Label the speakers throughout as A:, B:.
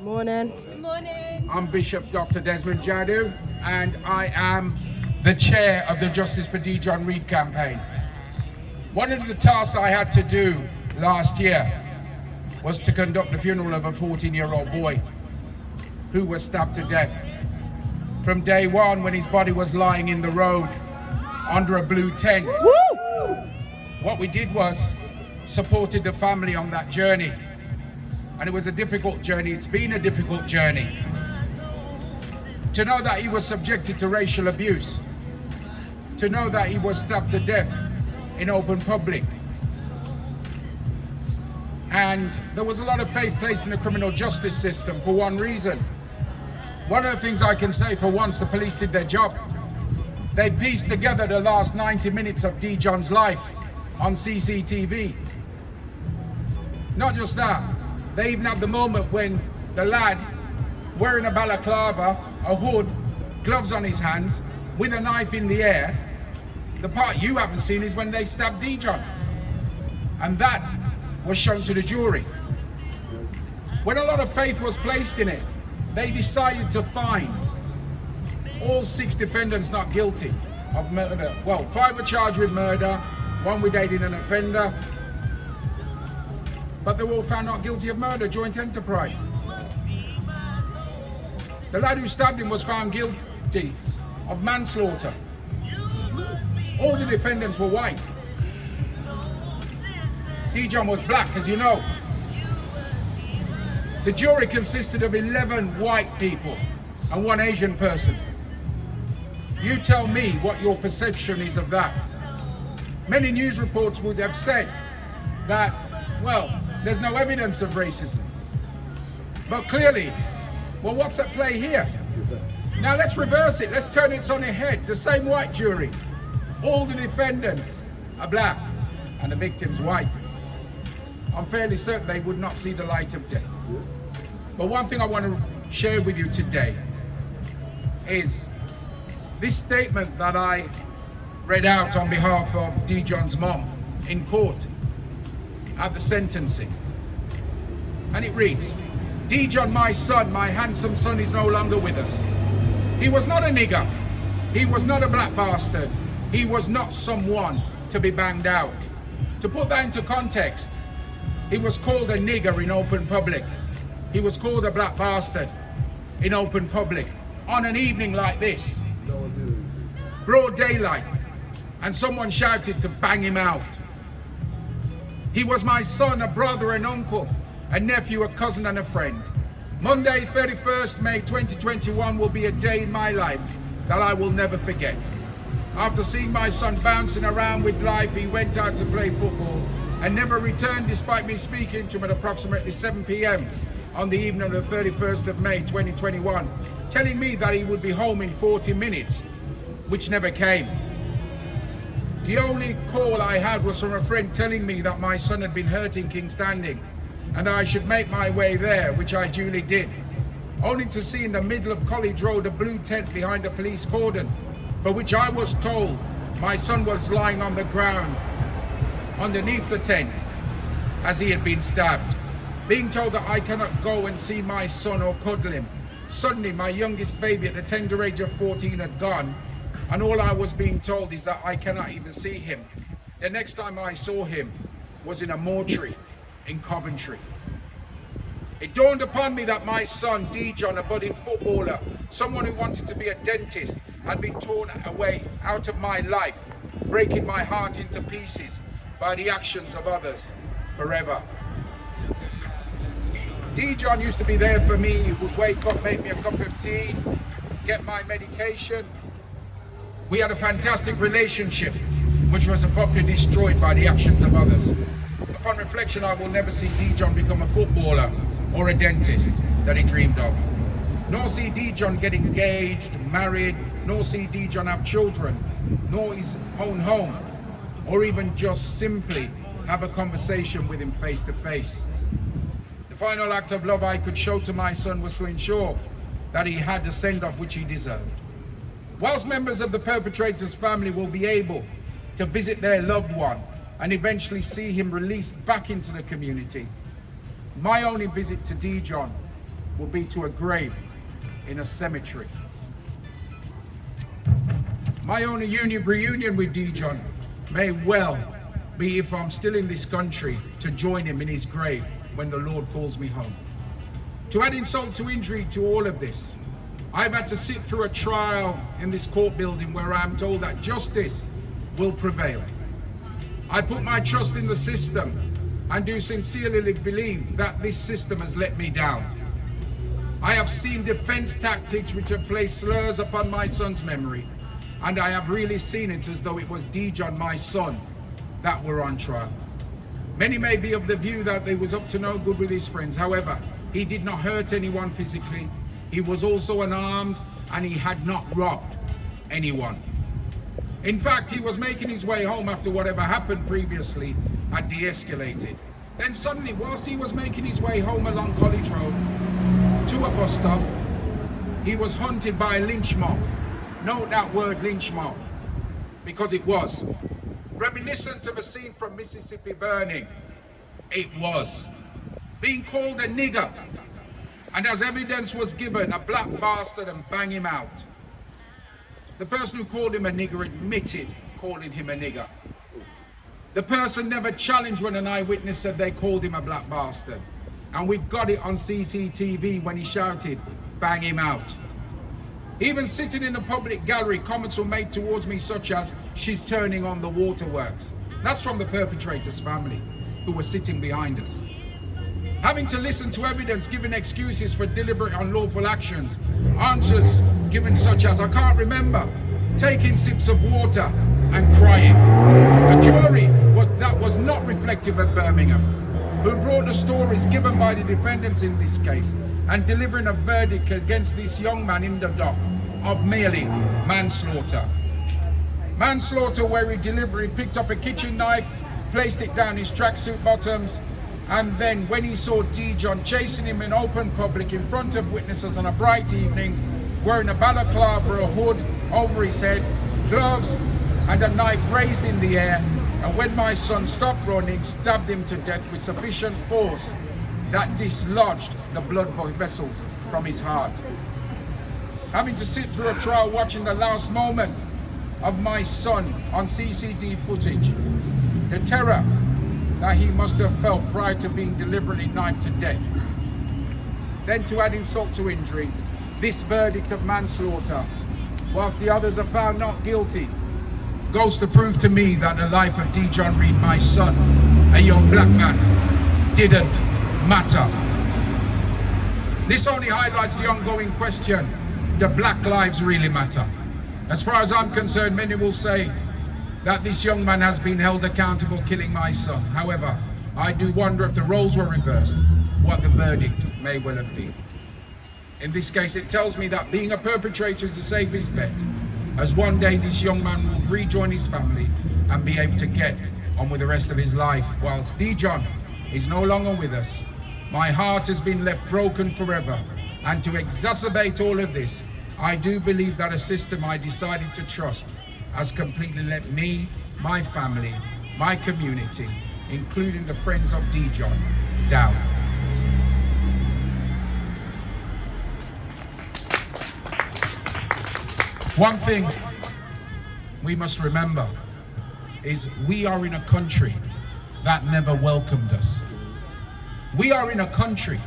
A: Morning.
B: Good morning.
C: I'm Bishop Dr. Desmond Jadu, and I am the chair of the Justice for D. John Reed campaign. One of the tasks I had to do last year was to conduct the funeral of a 14-year-old boy who was stabbed to death. From day one, when his body was lying in the road under a blue tent, what we did was supported the family on that journey. And it was a difficult journey. It's been a difficult journey. To know that he was subjected to racial abuse, to know that he was stabbed to death in open public. And there was a lot of faith placed in the criminal justice system for one reason. One of the things I can say, for once, the police did their job. They pieced together the last 90 minutes of D. John's life on CCTV. Not just that, they even had the moment when the lad, wearing a balaclava, a hood, gloves on his hands, with a knife in the air. The part you haven't seen is when they stabbed D. John. And that was shown to the jury. When a lot of faith was placed in it, they decided to find all 6 defendants not guilty of murder. Well, 5 were charged with murder, 1 with aiding an offender, but they were all found not guilty of murder, joint enterprise. The lad who stabbed him was found guilty of manslaughter. All the defendants were white. D. John was black, as you know. The jury consisted of 11 white people and 1 Asian person. You tell me what your perception is of that. Many news reports would have said that, well, there's no evidence of racism. But clearly, well, what's at play here? Now let's reverse it. Let's turn it on its head. The same white jury. All the defendants are black and the victim's white. I'm fairly certain they would not see the light of day. But one thing I want to share with you today is this statement that I read out on behalf of D. John's mom in court at the sentencing. And it reads, D. John, my son, my handsome son, is no longer with us. He was not a nigger. He was not a black bastard. He was not someone to be banged out. To put that into context, he was called a nigger in open public. He was called a black bastard in open public on an evening like this. Broad daylight, and someone shouted to bang him out. He was my son, a brother, an uncle, a nephew, a cousin, and a friend. Monday, 31st May 2021 will be a day in my life that I will never forget. After seeing my son bouncing around with life, he went out to play football and never returned, despite me speaking to him at approximately 7 p.m. on the evening of the 31st of May 2021, telling me that he would be home in 40 minutes, which never came. The only call I had was from a friend telling me that my son had been hurt in King Standing and that I should make my way there, which I duly did, only to see in the middle of College Road a blue tent behind a police cordon, for which I was told my son was lying on the ground underneath the tent as he had been stabbed. Being told that I cannot go and see my son or cuddle him. Suddenly my youngest baby at the tender age of 14 had gone, and all I was being told is that I cannot even see him. The next time I saw him was in a mortuary in Coventry. It dawned upon me that my son, D. John, a budding footballer, someone who wanted to be a dentist, had been torn away out of my life, breaking my heart into pieces by the actions of others forever. D. John used to be there for me. He would wake up, make me a cup of tea, get my medication. We had a fantastic relationship, which was abruptly destroyed by the actions of others. Upon reflection, I will never see D. John become a footballer or a dentist that he dreamed of. Nor see D. John get engaged, married, nor see D. John have children, nor his own home, or even just simply have a conversation with him face to face. The final act of love I could show to my son was to ensure that he had the send-off which he deserved. Whilst members of the perpetrator's family will be able to visit their loved one and eventually see him released back into the community, my only visit to D. John will be to a grave in a cemetery. My only reunion with Dijon may well be, if I'm still in this country, to join him in his grave when the Lord calls me home. To add insult to injury to all of this, I've had to sit through a trial in this court building where I am told that justice will prevail. I put my trust in the system and do sincerely believe that this system has let me down. I have seen defense tactics which have placed slurs upon my son's memory, and I have really seen it as though it was Dijon, my son, that were on trial. Many may be of the view that he was up to no good with his friends. However, he did not hurt anyone physically. He was also unarmed, and he had not robbed anyone. In fact, he was making his way home after whatever happened previously had de-escalated. Then suddenly, whilst he was making his way home along College Road to a bus stop, he was hunted by a lynch mob. Note that word, lynch mob, because it was reminiscent of a scene from Mississippi Burning. It was. Being called a nigger, and as evidence was given, a black bastard, and bang him out. The person who called him a nigger admitted calling him a nigger. The person never challenged when an eyewitness said they called him a black bastard. And we've got it on CCTV when he shouted, bang him out. Even sitting in a public gallery, comments were made towards me such as, she's turning on the waterworks. That's from the perpetrator's family, who were sitting behind us. Having to listen to evidence giving excuses for deliberate unlawful actions, answers given such as, I can't remember, taking sips of water and crying. A jury that was not reflective of Birmingham, who brought the stories given by the defendants in this case and delivering a verdict against this young man in the dock of merely manslaughter. Manslaughter where he deliberately picked up a kitchen knife, placed it down his tracksuit bottoms, and then when he saw Dijon chasing him in open public in front of witnesses on a bright evening, wearing a balaclava or a hood over his head, gloves, and a knife raised in the air, and when my son stopped running, stabbed him to death with sufficient force that dislodged the blood vessels from his heart. Having to sit through a trial watching the last moment of my son on CCTV footage, the terror that he must have felt prior to being deliberately knifed to death. Then to add insult to injury, this verdict of manslaughter, whilst the others are found not guilty, goes to prove to me that the life of Dijon Reid, my son, a young black man, didn't matter. This only highlights the ongoing question, do black lives really matter? As far as I'm concerned, many will say that this young man has been held accountable killing my son. However, I do wonder if the roles were reversed, what the verdict may well have been. In this case, it tells me that being a perpetrator is the safest bet, as one day this young man will rejoin his family and be able to get on with the rest of his life. Whilst Dijon is no longer with us, my heart has been left broken forever. And to exacerbate all of this, I do believe that a system I decided to trust has completely let me, my family, my community, including the friends of Dijon, down. One thing we must remember is we are in a country that never welcomed us. We are in a country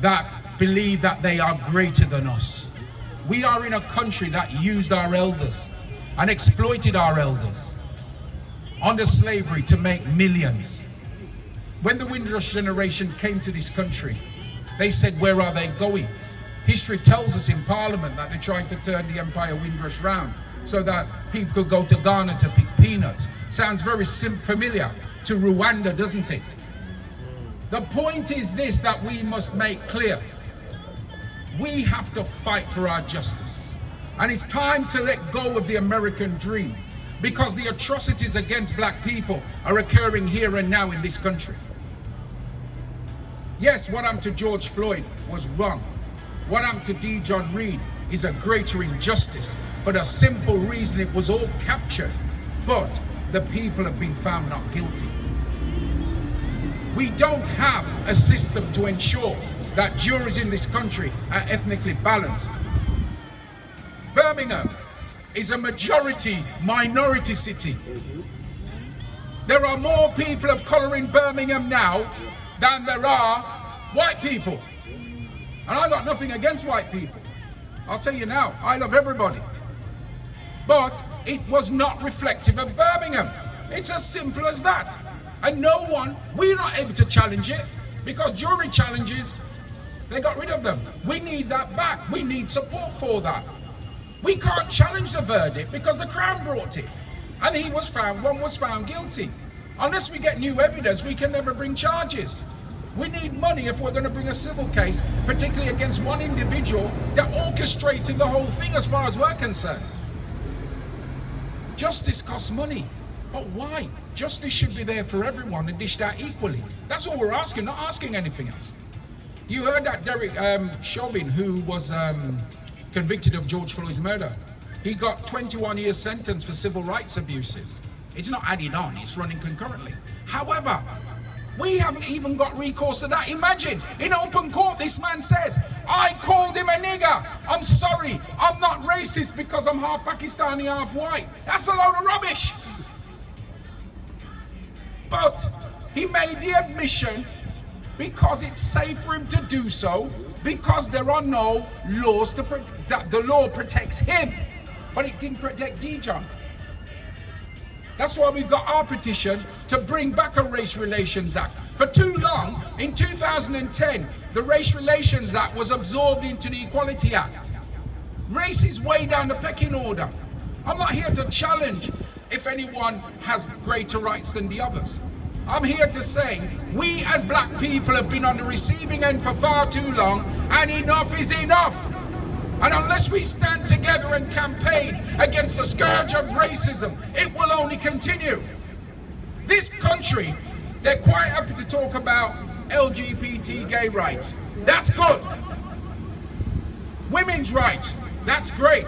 C: that believe that they are greater than us. We are in a country that used our elders and exploited our elders under slavery to make millions. When the Windrush generation came to this country, they said, where are they going? History tells us in Parliament that they tried to turn the Empire Windrush round so that people could go to Ghana to pick peanuts. Sounds very familiar to Rwanda, doesn't it? The point is this that we must make clear. We have to fight for our justice. And it's time to let go of the American dream, because the atrocities against black people are occurring here and now in this country. Yes, what happened to George Floyd was wrong. What happened to Dijon Reid is a greater injustice for the simple reason it was all captured, but the people have been found not guilty. We don't have a system to ensure that juries in this country are ethnically balanced. Birmingham is a minority city. There are more people of colour in Birmingham now than there are white people. And I got nothing against white people. I'll tell you now, I love everybody. But it was not reflective of Birmingham. It's as simple as that. And we're not able to challenge it because jury challenges, they got rid of them. We need that back. We need support for that. We can't challenge the verdict because the Crown brought it. And one was found guilty. Unless we get new evidence, we can never bring charges. We need money if we're going to bring a civil case, particularly against one individual that orchestrated the whole thing as far as we're concerned. Justice costs money. But why? Justice should be there for everyone and dished out equally. That's all we're asking, not asking anything else. You heard that Derek Chauvin, who was convicted of George Floyd's murder, he got 21 years sentence for civil rights abuses. It's not added on, it's running concurrently. However, we haven't even got recourse to that. Imagine, in open court, this man says, I called him a nigger. I'm sorry, I'm not racist because I'm half Pakistani, half white. That's a load of rubbish. But he made the admission because it's safe for him to do so, because there are no laws that the law protects him, but it didn't protect Dijon. That's why we've got our petition to bring back a Race Relations Act. For too long, in 2010, the Race Relations Act was absorbed into the Equality Act. Race is way down the pecking order. I'm not here to challenge if anyone has greater rights than the others. I'm here to say we as black people have been on the receiving end for far too long, and enough is enough. And unless we stand together and campaign against the scourge of racism, it will only continue. This country, they're quite happy to talk about LGBT gay rights. That's good. Women's rights, that's great.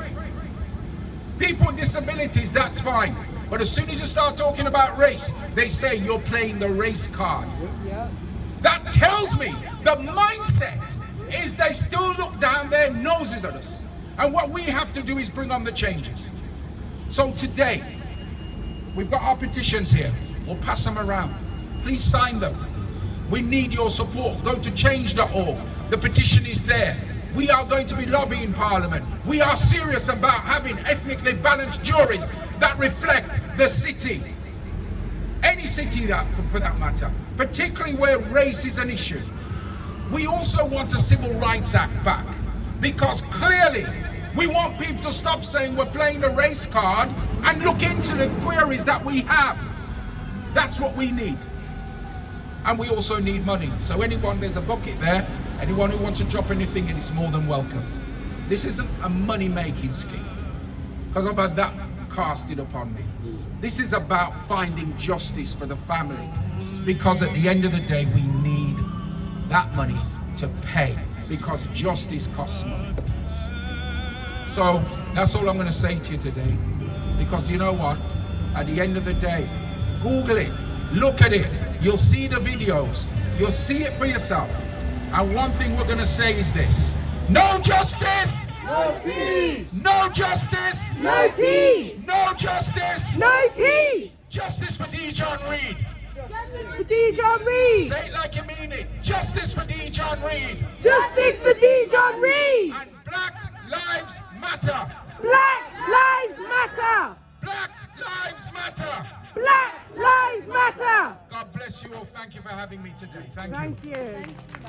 C: People with disabilities, that's fine. But as soon as you start talking about race, they say you're playing the race card. That tells me the mindset is they still look down their noses at us. And what we have to do is bring on the changes. So today, we've got our petitions here. We'll pass them around. Please sign them. We need your support. Go to change.org. The petition is there. We are going to be lobbying Parliament. We are serious about having ethnically balanced juries that reflect the city. Any city for that matter, particularly where race is an issue. We also want a Civil Rights Act back, because clearly we want people to stop saying we're playing the race card and look into the queries that we have. That's what we need. And we also need money. So anyone, there's a bucket there. Anyone who wants to drop anything in, it's more than welcome. This isn't a money-making scheme, because I've had that casted upon me. This is about finding justice for the family, because at the end of the day, we need that money to pay, because justice costs money. So that's all I'm going to say to you today, because you know what? At the end of the day, Google it, look at it, you'll see the videos, you'll see it for yourself. And one thing we're going to say is this: no justice,
A: no peace.
C: No justice,
A: No peace.
C: No justice,
A: No peace.
C: Justice for Dijon Reid.
A: Justice for Dijon Reid.
C: Say it like you mean it. Justice for Dijon Reid.
A: Justice for Dijon Reid.
C: And Black Lives Matter.
A: Black Lives Matter.
C: Black Lives Matter.
A: Black Lives Matter.
C: God bless you all. Thank you for having me today. Thank you.
A: Thank you.